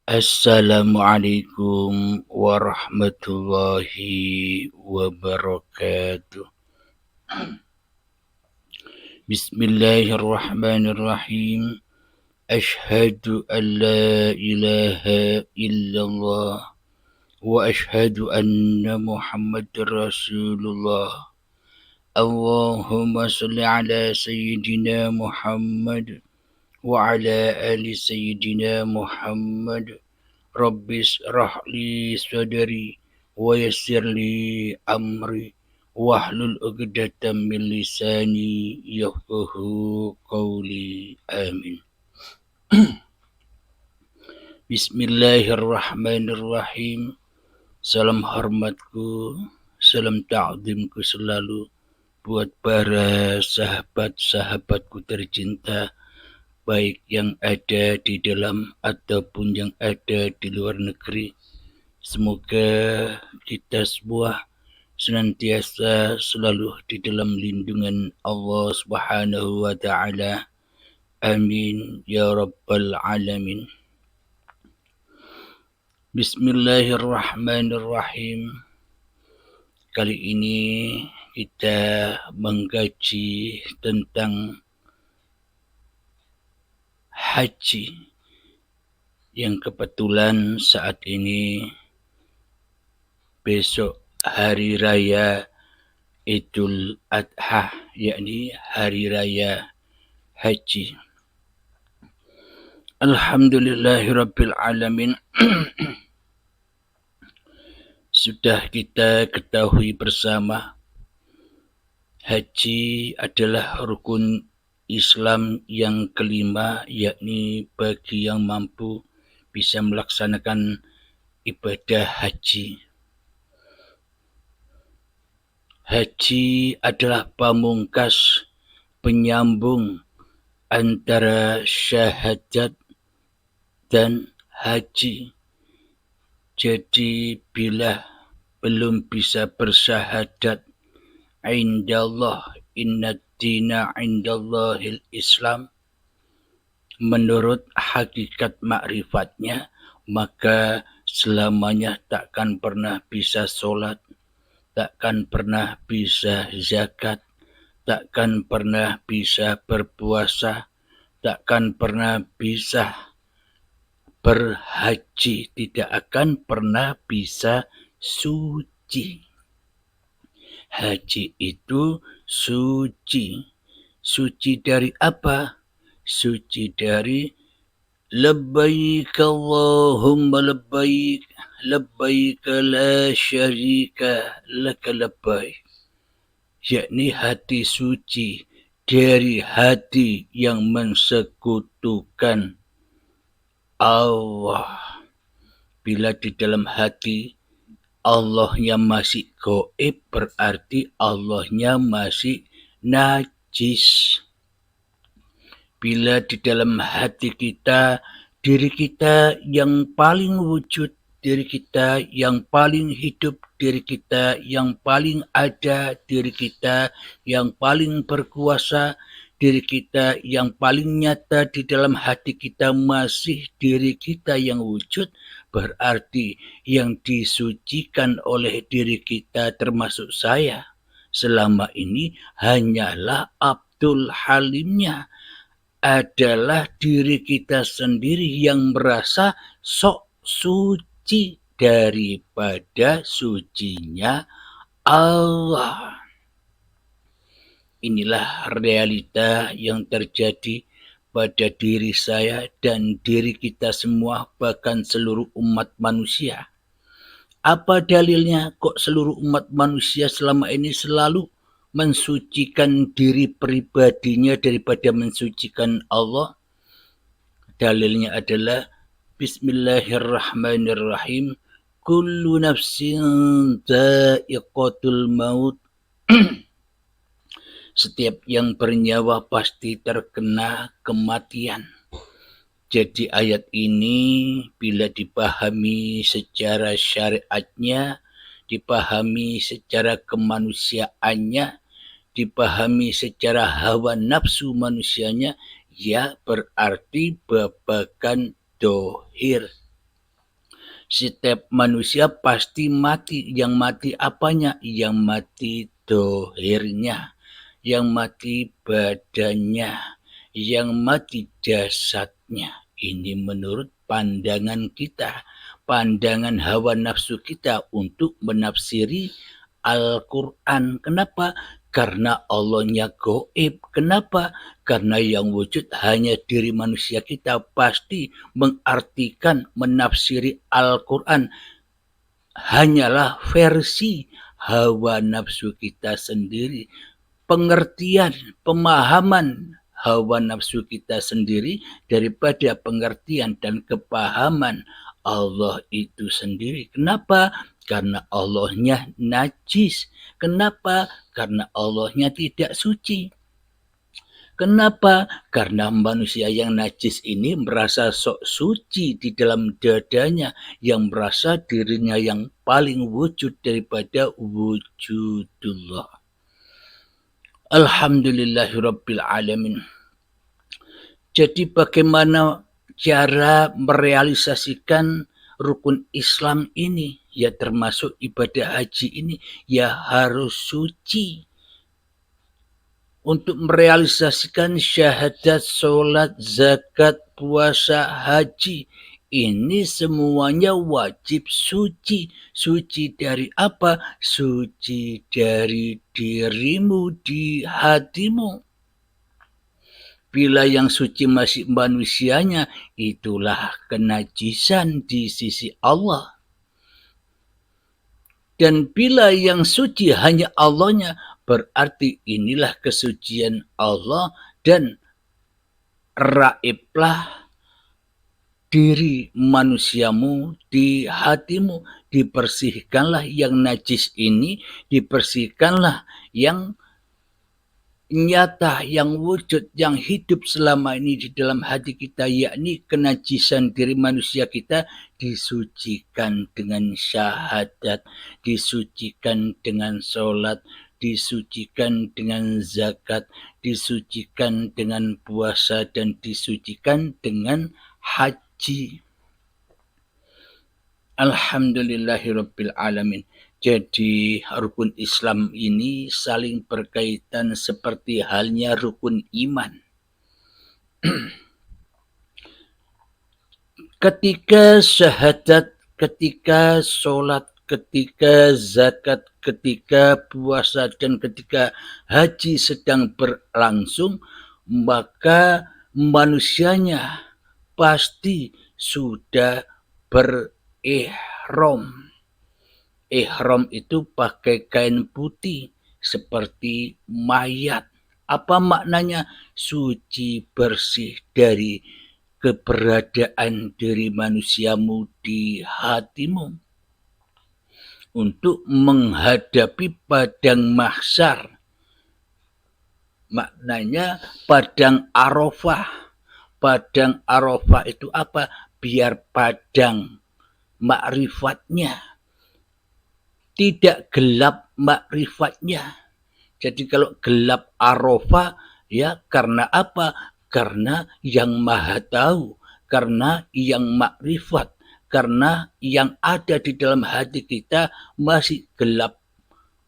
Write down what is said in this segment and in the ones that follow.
Assalamualaikum warahmatullahi wabarakatuh. Bismillahirrahmanirrahim. Ashhadu an la ilaha illallah wa ashhadu anna Muhammadar Rasulullah. Allahumma salli ala sayyidina Muhammad wa ala ali sayyidina Muhammad. Rabbis rahli sadri wa yassir li amri wahlul 'uqdatam min lisani yafqahu qawli. Amin. Bismillahirrahmanirrahim. Salam hormatku, salam ta'zimku selalu buat para sahabat-sahabatku tercinta, baik yang ada di dalam ataupun yang ada di luar negeri. Semoga kita semua senantiasa selalu di dalam lindungan Allah Subhanahu wa taala. Amin ya rabbal alamin. Bismillahirrahmanirrahim. Kali ini kita mengkaji tentang haji yang kebetulan saat ini besok hari raya Idul Adha, yakni hari raya haji. Alhamdulillahirabbil alamin. Sudah kita ketahui bersama, haji adalah rukun Islam yang kelima, yakni bagi yang mampu bisa melaksanakan ibadah haji. Haji adalah pamungkas penyambung antara syahadat dan haji. Jadi bila belum bisa bersyahadat, indallah innad dina indallahil Islam, menurut hakikat makrifatnya, maka selamanya takkan pernah bisa sholat, takkan pernah bisa zakat, takkan pernah bisa berpuasa, takkan pernah bisa berhaji, tidak akan pernah bisa suci. Haji itu suci. Suci dari apa? Suci dari labbaik Allahumma labbaik, labbaik la syarika laka labbaik. Yakni hati suci dari hati yang mensekutukan Allah. Bila di dalam hati Allahnya masih gaib, berarti Allahnya masih najis. Bila di dalam hati kita, diri kita yang paling wujud, diri kita yang paling hidup, diri kita yang paling ada, diri kita yang paling berkuasa, diri kita yang paling nyata di dalam hati kita masih diri kita yang wujud, berarti yang disucikan oleh diri kita termasuk saya selama ini hanyalah Abdul Halimnya, adalah diri kita sendiri yang merasa sok suci daripada sucinya Allah. Inilah realita yang terjadi pada diri saya dan diri kita semua, bahkan seluruh umat manusia. Apa dalilnya kok seluruh umat manusia selama ini selalu mensucikan diri pribadinya daripada mensucikan Allah? Dalilnya adalah Bismillahirrahmanirrahim. Kullu nafsin dha'iqatul maut. Setiap yang bernyawa pasti terkena kematian. Jadi ayat ini bila dipahami secara syariatnya, dipahami secara kemanusiaannya, dipahami secara hawa nafsu manusianya, ya berarti babakan dohir. Setiap manusia pasti mati. Yang mati apanya? Yang mati dohirnya, yang mati badannya, yang mati jasadnya. Ini menurut pandangan kita, pandangan hawa nafsu kita untuk menafsiri Al-Quran. Kenapa? Karena Allahnya gaib. Kenapa? Karena yang wujud hanya diri manusia kita pasti mengartikan, menafsiri Al-Quran hanyalah versi hawa nafsu kita sendiri. Pengertian, pemahaman hawa nafsu kita sendiri daripada pengertian dan kepahaman Allah itu sendiri. Kenapa? Karena Allahnya najis. Kenapa? Karena Allahnya tidak suci. Kenapa? Karena manusia yang najis ini merasa sok suci di dalam dadanya, yang merasa dirinya yang paling wujud daripada wujudullah. Alhamdulillahirabbil alamin. Jadi bagaimana cara merealisasikan rukun Islam ini? Ya termasuk ibadah haji ini, ya harus suci. Untuk merealisasikan syahadat, sholat, zakat, puasa, haji, ini semuanya wajib suci. Suci dari apa? Suci dari dirimu, di hatimu. Bila yang suci masih manusianya, itulah kenajisan di sisi Allah. Dan bila yang suci hanya Allahnya, berarti inilah kesucian Allah, dan raiblah diri manusiamu di hatimu. Dibersihkanlah yang najis ini, dibersihkanlah yang nyata, yang wujud, yang hidup selama ini di dalam hati kita, yakni kenajisan diri manusia kita, disucikan dengan syahadat, disucikan dengan sholat, disucikan dengan zakat, disucikan dengan puasa, dan disucikan dengan haji. Alhamdulillahirabbil alamin. Jadi rukun Islam ini saling berkaitan seperti halnya rukun iman. Ketika syahadat, ketika sholat, ketika zakat, ketika puasa, dan ketika haji sedang berlangsung, maka manusianya pasti sudah berihram. Ihram itu pakai kain putih seperti mayat. Apa maknanya? Suci, bersih dari keberadaan diri manusiamu di hatimu untuk menghadapi padang mahsyar. Maknanya padang Arafah. Padang Arafah itu apa? Biar padang makrifatnya, tidak gelap makrifatnya. Jadi kalau gelap Arafah, ya karena apa? Karena yang maha tahu, karena yang makrifat, karena yang ada di dalam hati kita masih gelap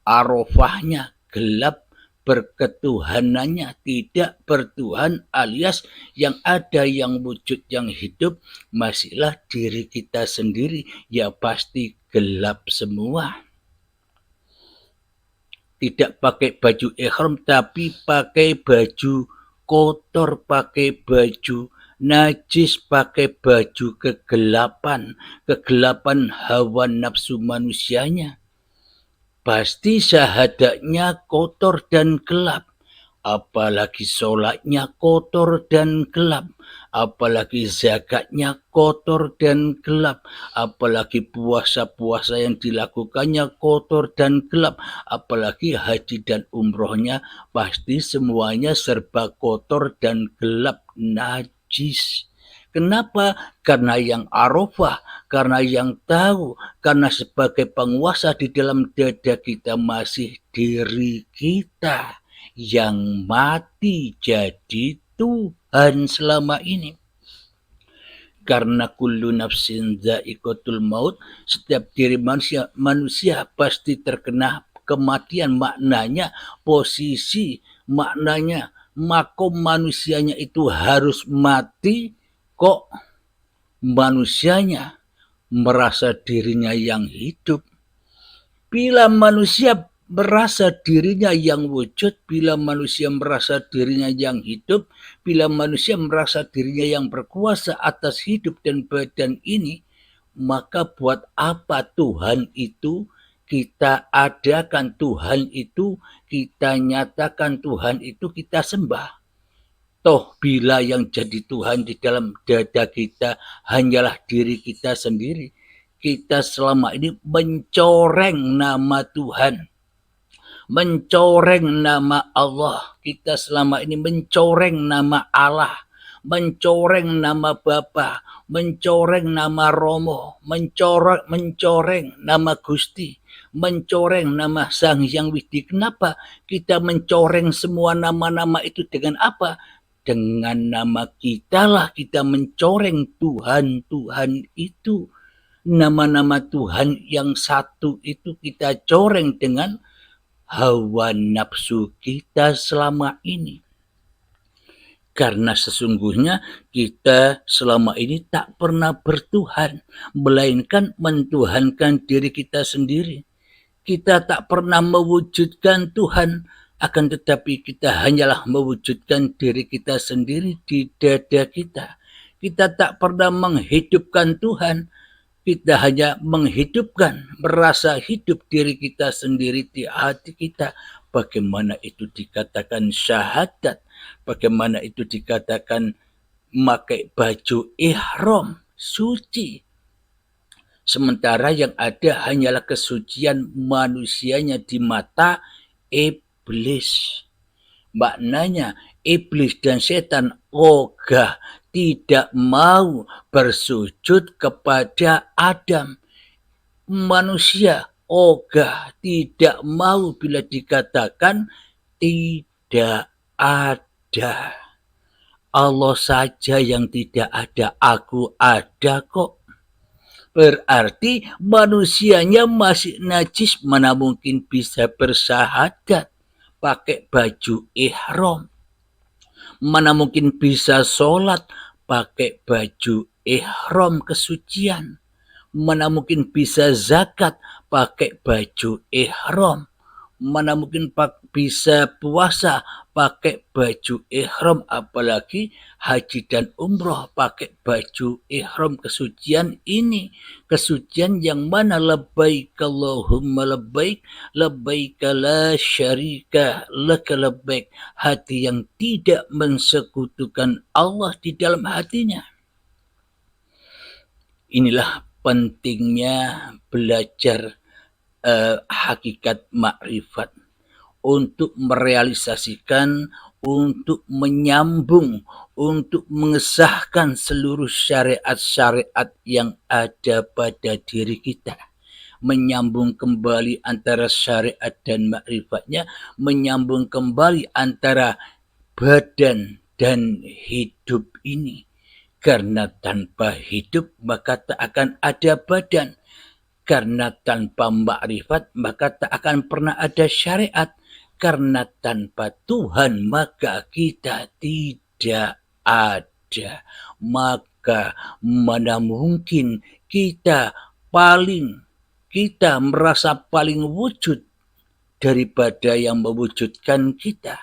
Arafahnya, gelap berketuhanannya, tidak bertuhan, alias yang ada, yang wujud, yang hidup masihlah diri kita sendiri, ya pasti gelap semua. Tidak pakai baju ihram, tapi pakai baju kotor, pakai baju najis, pakai baju kegelapan, kegelapan hawa nafsu manusianya. Pasti syahadatnya kotor dan gelap. Apalagi sholatnya kotor dan gelap, apalagi zakatnya kotor dan gelap, apalagi puasa-puasa yang dilakukannya kotor dan gelap, apalagi haji dan umrohnya pasti semuanya serba kotor dan gelap, najis. Kenapa? Karena yang Arafah, karena yang tahu, karena sebagai penguasa di dalam dada kita masih diri kita yang mati jadi Tuhan selama ini. karena kullu nafsin dha'iqatul maut, setiap diri manusia pasti terkena kematian, maknanya posisi, maknanya makom manusianya itu harus mati, kok manusianya merasa dirinya yang hidup. Bila manusia merasa dirinya yang wujud, bila manusia merasa dirinya yang hidup, bila manusia merasa dirinya yang berkuasa atas hidup dan badan ini, maka buat apa Tuhan itu kita adakan, Tuhan itu kita nyatakan, Tuhan itu kita sembah? Toh bila yang jadi Tuhan di dalam dada kita hanyalah diri kita sendiri, kita selama ini mencoreng nama Tuhan, mencoreng nama Allah, kita selama ini mencoreng nama Allah, mencoreng nama Bapa, mencoreng nama Romo, mencoreng nama Gusti, mencoreng nama Sang Hyang Widi. Kenapa kita mencoreng semua nama-nama itu? Dengan apa? Dengan nama kita lah kita mencoreng Tuhan-Tuhan itu. Nama-nama Tuhan yang satu itu kita coreng dengan hawa nafsu kita selama ini. Karena sesungguhnya kita selama ini tak pernah bertuhan, melainkan mentuhankan diri kita sendiri. Kita tak pernah mewujudkan Tuhan, akan tetapi kita hanyalah mewujudkan diri kita sendiri di dada kita. Kita tak pernah menghidupkan Tuhan, kita hanya menghidupkan, merasa hidup diri kita sendiri di hati kita. Bagaimana itu dikatakan syahadat, bagaimana itu dikatakan memakai baju ihram, suci. Sementara yang ada hanyalah kesucian manusianya di mata iblis. Maknanya iblis dan setan ogah tidak mau bersujud kepada Adam. Manusia ogah tidak mau bila dikatakan tidak ada. Allah saja yang tidak ada, aku ada kok. Berarti manusianya masih najis, mana mungkin bisa bersyahadat pakai baju ihram. Mana mungkin bisa sholat pakai baju ihram kesucian. Mana mungkin bisa zakat pakai baju ihram. Mana mungkin bisa puasa pakai baju ihram, apalagi haji dan umroh pakai baju ihram kesucian ini. Kesucian yang mana labbaik Allahumma labbaik, labbaik la syarika laka labbaik. Hati yang tidak mensekutukan Allah di dalam hatinya. Inilah pentingnya belajar hakikat makrifat untuk merealisasikan, untuk menyambung, untuk mengesahkan seluruh syariat-syariat yang ada pada diri kita. Menyambung kembali antara syariat dan makrifatnya, menyambung kembali antara badan dan hidup ini. Karena tanpa hidup maka tak akan ada badan. Karena tanpa makrifat maka tak akan pernah ada syariat. Karena tanpa Tuhan maka kita tidak ada. Maka mana mungkin kita merasa paling wujud daripada yang mewujudkan kita.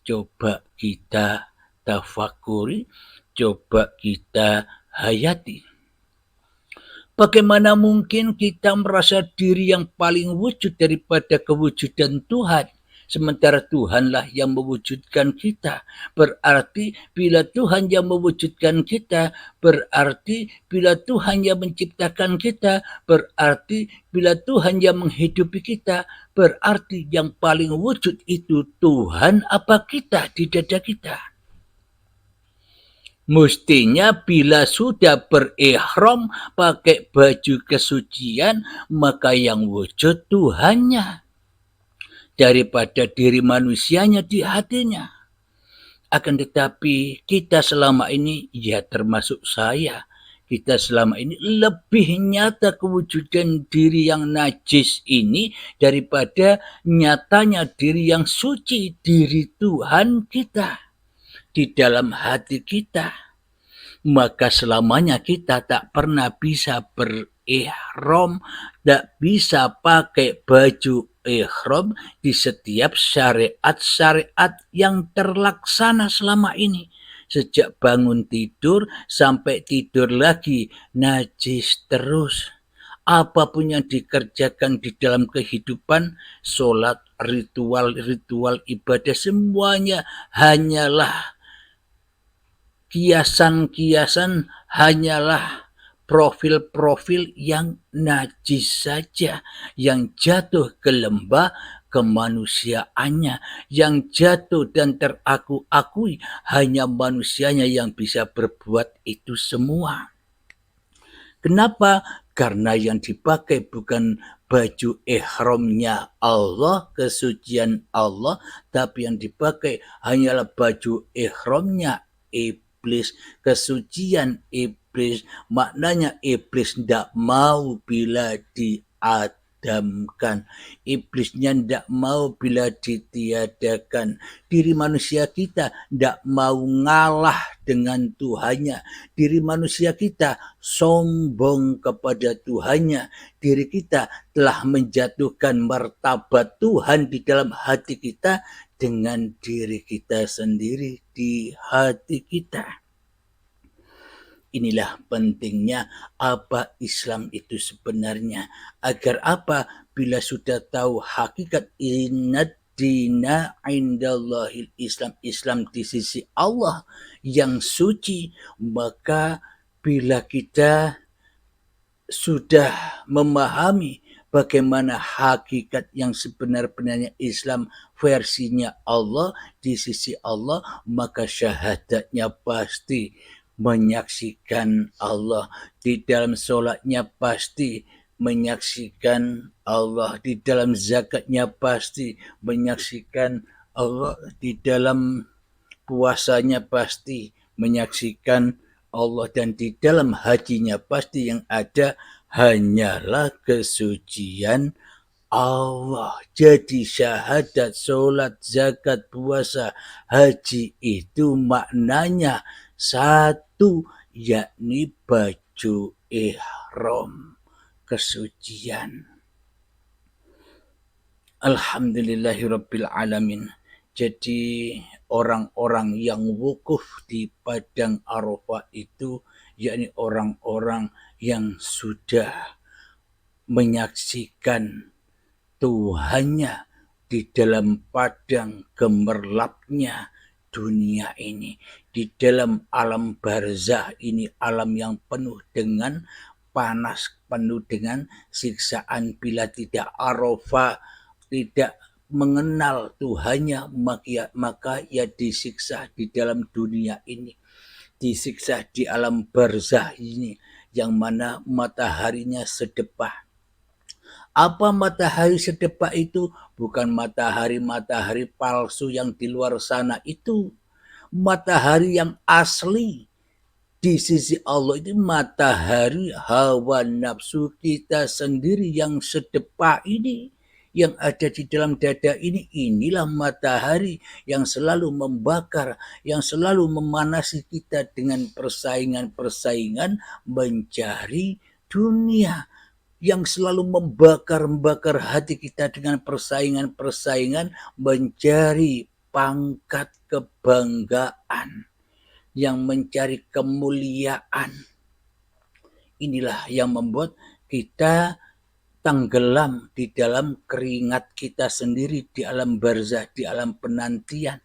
Coba kita tafakuri, coba kita hayati. Bagaimana mungkin kita merasa diri yang paling wujud daripada kewujudan Tuhan, sementara Tuhanlah yang mewujudkan kita. Berarti bila Tuhan yang mewujudkan kita, berarti bila Tuhan yang menciptakan kita, berarti bila Tuhan yang menghidupi kita, berarti yang paling wujud itu Tuhan apa kita di dada kita. Mestinya bila sudah berihram pakai baju kesucian, maka yang wujud Tuhannya daripada diri manusianya di hatinya. Akan tetapi kita selama ini, ya termasuk saya, kita selama ini lebih nyata kewujudan diri yang najis ini daripada nyatanya diri yang suci, diri Tuhan kita di dalam hati kita. Maka selamanya kita tak pernah bisa berihram, tak bisa pakai baju ihram di setiap syariat-syariat yang terlaksana selama ini. Sejak bangun tidur sampai tidur lagi, najis terus. Apapun yang dikerjakan di dalam kehidupan, sholat, ritual-ritual ibadah, semuanya hanyalah kiasan-kiasan, hanyalah profil-profil yang najis saja, yang jatuh ke lembah kemanusiaannya, yang jatuh dan teraku-akui hanya manusianya yang bisa berbuat itu semua. Kenapa? Karena yang dipakai bukan baju ihramnya Allah, kesucian Allah, tapi yang dipakai hanyalah baju ihramnya iblis, kesucian iblis. Maknanya iblis tidak mau bila diadamkan, iblisnya tidak mau bila ditiadakan. Diri manusia kita tidak mau ngalah dengan Tuhannya, diri manusia kita sombong kepada Tuhannya, diri kita telah menjatuhkan martabat Tuhan di dalam hati kita dengan diri kita sendiri di hati kita. Inilah pentingnya apa Islam itu sebenarnya. Agar apa? Bila sudah tahu hakikat inna dina indallahil Islam, Islam di sisi Allah yang suci, maka bila kita sudah memahami bagaimana hakikat yang sebenar-benarnya Islam versinya Allah di sisi Allah, maka syahadatnya pasti menyaksikan Allah, di dalam sholatnya pasti menyaksikan Allah, di dalam zakatnya pasti menyaksikan Allah, di dalam puasanya pasti menyaksikan Allah, dan di dalam hajinya pasti yang ada hanyalah kesucian Allah. Jadi syahadat, sholat, zakat, puasa, haji itu maknanya satu, yakni baju ihram, kesucian. Alhamdulillahirabbil alamin. Jadi orang-orang yang wukuf di padang Arafah itu yakni orang-orang yang sudah menyaksikan Tuhannya di dalam padang gemerlapnya dunia ini, di dalam alam barzah ini, alam yang penuh dengan panas, penuh dengan siksaan. Bila tidak Arafah, tidak mengenal Tuhannya, maka ia disiksa di dalam dunia ini, disiksa di alam barzah ini, yang mana mataharinya sedepah. Apa matahari sedepah itu? Bukan matahari palsu yang di luar sana itu. Matahari yang asli di sisi Allah itu matahari hawa nafsu kita sendiri yang sedepah ini, yang ada di dalam dada ini. Inilah matahari yang selalu membakar, yang selalu memanasi kita dengan persaingan-persaingan mencari dunia, yang selalu membakar hati kita dengan persaingan-persaingan mencari pangkat kebanggaan, yang mencari kemuliaan. Inilah yang membuat kita tenggelam di dalam keringat kita sendiri, di alam barzah, di alam penantian.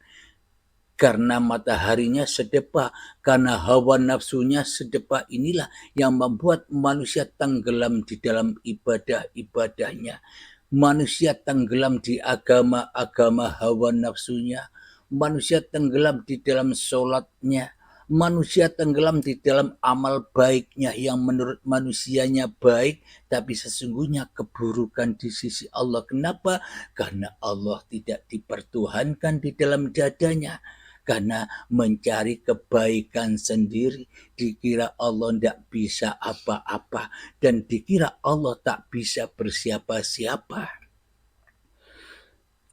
Karena mataharinya sedepah, karena hawa nafsunya sedepah, inilah yang membuat manusia tenggelam di dalam ibadah-ibadahnya. Manusia tenggelam di agama-agama hawa nafsunya. Manusia tenggelam di dalam sholatnya. Manusia tenggelam di dalam amal baiknya yang menurut manusianya baik, tapi sesungguhnya keburukan di sisi Allah. Kenapa? Karena Allah tidak dipertuhankan di dalam dadanya. karena mencari kebaikan sendiri. Dikira Allah tidak bisa apa-apa dan dikira Allah tak bisa bersiapa-siapa.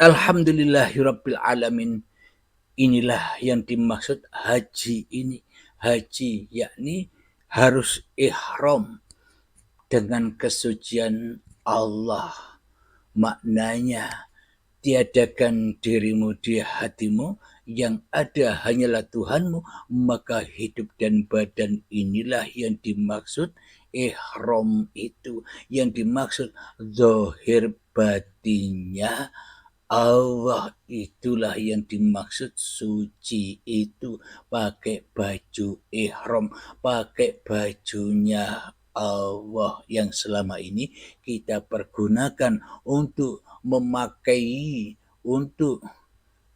Alhamdulillahirabbil alamin. Inilah yang dimaksud haji ini. Haji yakni harus ihram dengan kesucian Allah. Maknanya tiadakan dirimu di hatimu, yang ada hanyalah Tuhanmu, maka hidup dan badan inilah yang dimaksud ihram itu. Yang dimaksud zahir batinnya Allah, itulah yang dimaksud suci itu. Pakai baju ihram, pakai bajunya Allah yang selama ini kita pergunakan untuk memakai, untuk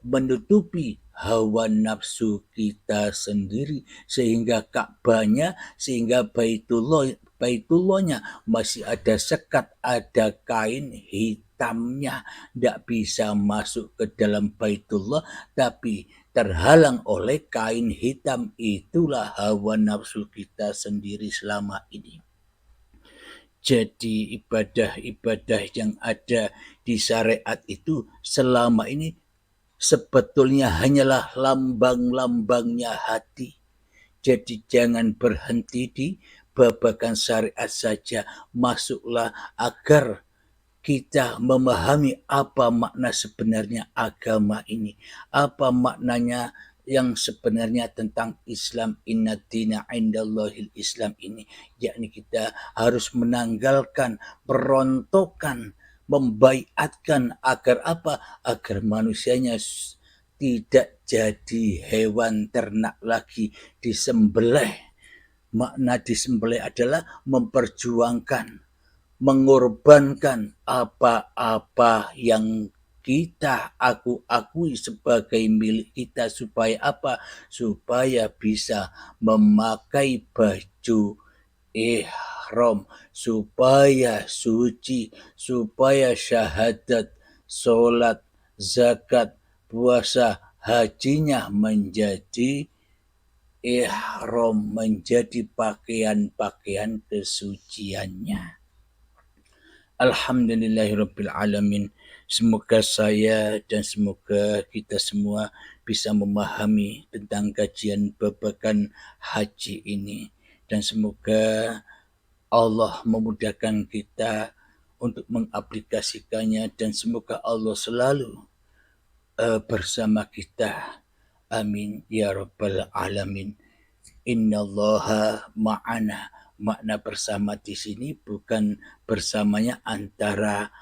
menutupi hawa nafsu kita sendiri, sehingga Ka'bahnya, sehingga Baitullahnya masih ada sekat, ada kain hitamnya, tidak bisa masuk ke dalam Baitullah, tapi terhalang oleh kain hitam. Itulah hawa nafsu kita sendiri selama ini. Jadi ibadah-ibadah yang ada di syariat itu selama ini sebetulnya hanyalah lambang-lambangnya hati. Jadi jangan berhenti di babakan syariat saja. Masuklah agar kita memahami apa makna sebenarnya agama ini. Apa maknanya yang sebenarnya tentang Islam. Inna dina indallahil Islam ini. Yakni kita harus menanggalkan perontokan, membaiatkan agar apa? Agar manusianya tidak jadi hewan ternak lagi, disembelih. Makna disembelih adalah memperjuangkan, mengorbankan apa-apa yang kita akui sebagai milik kita, supaya apa? Supaya bisa memakai baju ihram, supaya suci, supaya syahadat, sholat, zakat, puasa, hajinya menjadi ihram, menjadi pakaian-pakaian kesuciannya. Alhamdulillahirabbil alamin. Semoga saya dan semoga kita semua bisa memahami tentang kajian babakan haji ini, dan semoga Allah memudahkan kita untuk mengaplikasikannya, dan semoga Allah selalu bersama kita. Amin ya rabbal alamin. Innallaha ma'ana. Makna bersama di sini bukan bersamanya antara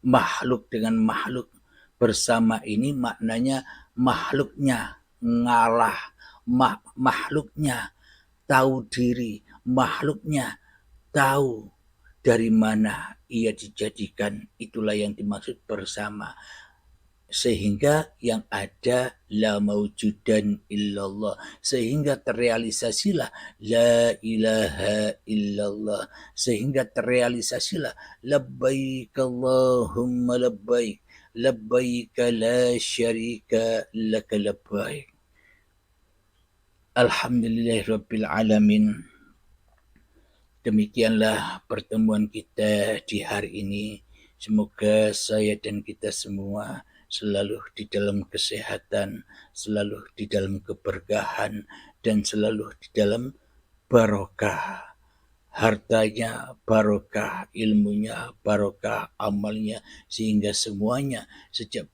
makhluk dengan makhluk. Bersama ini maknanya makhluknya ngalah, makhluknya tahu diri, makhluknya tahu dari mana ia dijadikan. Itulah yang dimaksud bersama. Sehingga yang ada la maujudan illallah, sehingga terrealisasilah la ilaha illallah, sehingga terrealisasilah labbaik Allahumma labbaik, labbaik la syarika laka labbaik. Alhamdulillahirabbil alamin. Demikianlah pertemuan kita di hari ini. Semoga saya dan kita semua selalu di dalam kesehatan, selalu di dalam keberkahan, dan selalu di dalam barokah. Hartanya barokah, ilmunya barokah, amalnya, sehingga semuanya sejak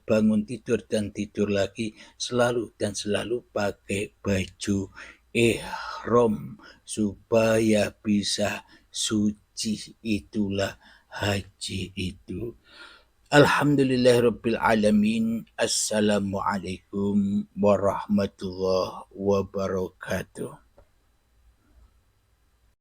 bangun tidur dan tidur lagi selalu dan selalu pakai baju ihram supaya bisa suci. Itulah haji itu. Alhamdulillahirabbil alamin. Assalamualaikum warahmatullahi wabarakatuh.